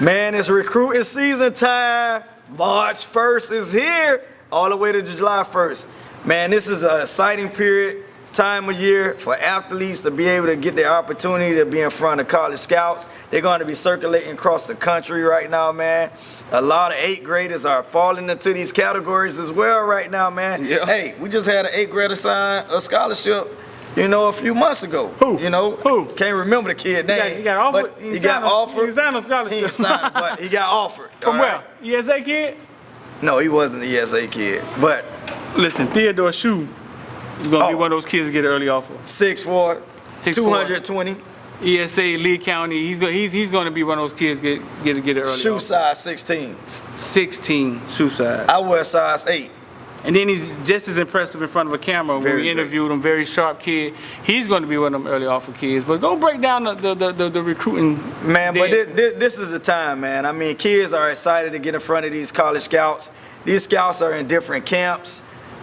Man, it's recruiting season time. March 1st is here, all the way to July 1st. Man, this is an exciting time of year for athletes to be able to get the opportunity to be in front of college scouts. They're going to be circulating across the country right now, man. A lot of 8th graders are falling into these categories as well right now, man. Yeah. Hey, we just had an 8th grader sign a scholarship, a few months ago. Who? Who? Can't remember the kid name. He got offered. He got offered. He signed a scholarship. He didn't sign it, but he got offered. From where? ESA kid? No, he wasn't an ESA kid. But listen, Theodore Shue is going to be one of those kids to get an early offer. 6'4", 220. ESA, Lee County, he's going to be one of those kids get an early offer. Shoe size 16. 16 shoe size. I wear size 8. And then he's just as impressive in front of a camera. When we interviewed him, very sharp kid. He's going to be one of them early offer kids. But go break down the recruiting. Man, but this is the time, man. I mean, kids are excited to get in front of these college scouts. These scouts are in different camps.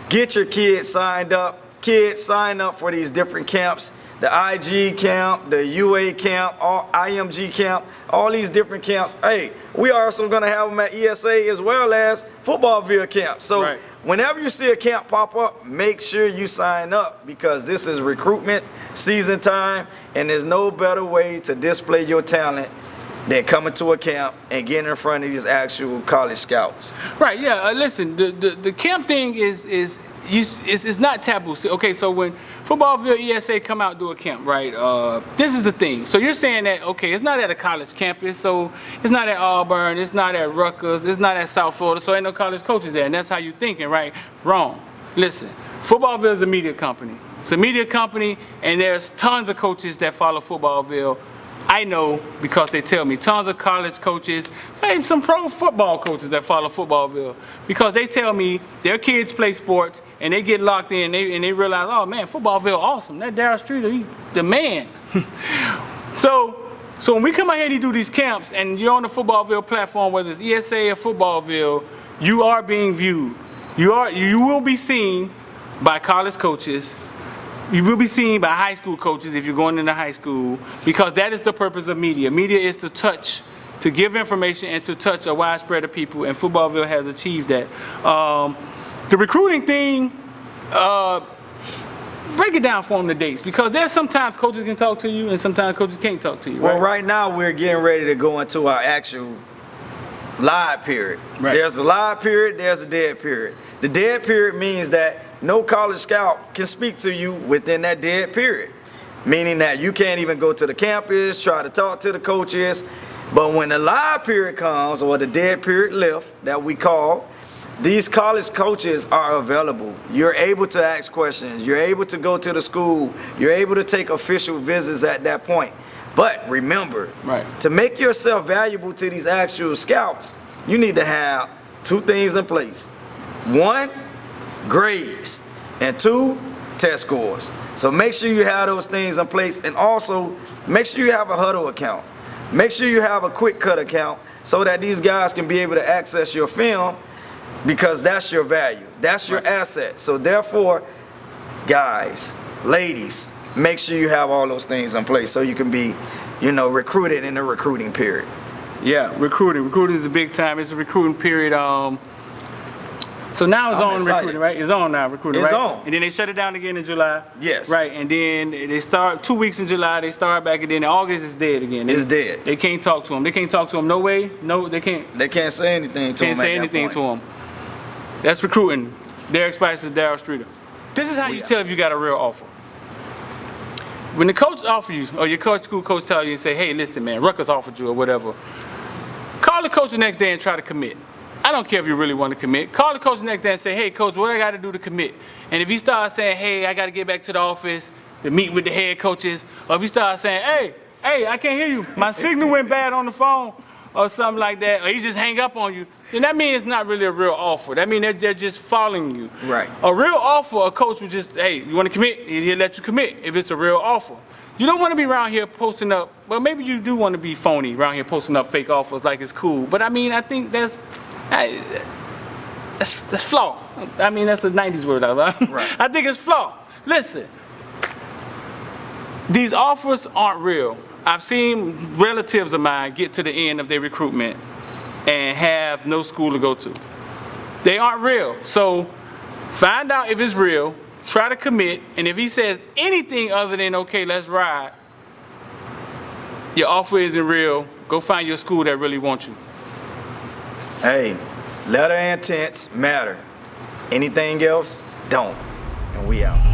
Get your kids signed up. Kids sign up for these different camps. The IG camp, the UA camp, IMG camp, all these different camps. Hey, we are also going to have them at ESA as well as Footballville camp. So whenever you see a camp pop up, make sure you sign up because this is recruitment season time, and there's no better way to display your talent than coming to a camp and getting in front of these actual college scouts. Right, yeah. Listen, the camp thing is not taboo. Okay, so when Footballville ESA come out and do a camp, right, this is the thing. So you're saying that, okay, it's not at a college campus, so it's not at Auburn, it's not at Rutgers, it's not at South Florida, so ain't no college coaches there, and that's how you're thinking, right? Wrong. Listen, Footballville is a media company. It's a media company, and there's tons of coaches that follow Footballville. I know because they tell me, tons of college coaches, maybe some pro football coaches that follow Footballville, because they tell me their kids play sports and they get locked in and they realize, oh man, Footballville awesome. That Darryl Streeter, he the man. So when we come out here and you do these camps and you're on the Footballville platform, whether it's ESA or Footballville, you are being viewed. You will be seen by college coaches. You will be seen by high school coaches if you're going into high school, because that is the purpose of media. Media is to give information and to touch a wide spread of people, and Footballville has achieved that. The recruiting thing, break it down for them, the dates, because there's sometimes coaches can talk to you and sometimes coaches can't talk to you. Well, right now we're getting ready to go into our actual live period. Right. There's a live period, there's a dead period. The dead period means that no college scout can speak to you within that dead period, meaning that you can't even go to the campus, try to talk to the coaches. But when the live period comes, or the dead period left that we call, these college coaches are available. You're able to ask questions. You're able to go to the school. You're able to take official visits at that point. But remember, to make yourself valuable to these actual scouts, you need to have two things in place. One, grades, and 2, test scores. So make sure you have those things in place, and also make sure you have a huddle account. Make sure you have a quick cut account so that these guys can be able to access your film, because that's your value. That's your asset. So therefore, guys, ladies, make sure you have all those things in place so you can be, recruited in the recruiting period. Yeah, recruiting. Recruiting is a big time. It's a recruiting period. So now it's on recruiting, right? It's on now, recruiting, right? It's on. And then they shut it down again in July. Yes. Right, and then they start 2 weeks in July, they start back, and then in August it's dead again. It's dead. They can't talk to them. They can't talk to them, no way. No, they can't. They can't say anything to them. Can't say anything to them. That's recruiting. Derek Spicer's Darryl Streeter. This is how you tell if you got a real offer. When the coach offers you, or your school coach tells you and say, hey, listen, man, Rutgers offered you or whatever, call the coach the next day and try to commit. I don't care if you really want to commit. Call the coach the next day and say, hey, coach, what I got to do to commit? And if he starts saying, hey, I got to get back to the office to meet with the head coaches, or if he starts saying, hey, I can't hear you, my signal went bad on the phone, or something like that, or he just hang up on you, then that means it's not really a real offer. That means they're just following you. Right. A real offer, a coach would just, hey, you want to commit? He'll let you commit if it's a real offer. You don't want to be around here posting up, well, maybe you do want to be phony around here posting up fake offers like it's cool, but I mean, I think that's flawed. I mean, that's a 90s word, right? I think it's flawed. Listen, these offers aren't real. I've seen relatives of mine get to the end of their recruitment and have no school to go to. They aren't real. So find out if it's real, try to commit, and if he says anything other than, okay, let's ride, your offer isn't real, go find your school that really wants you. Hey, letter and intents matter. Anything else, don't. And we out.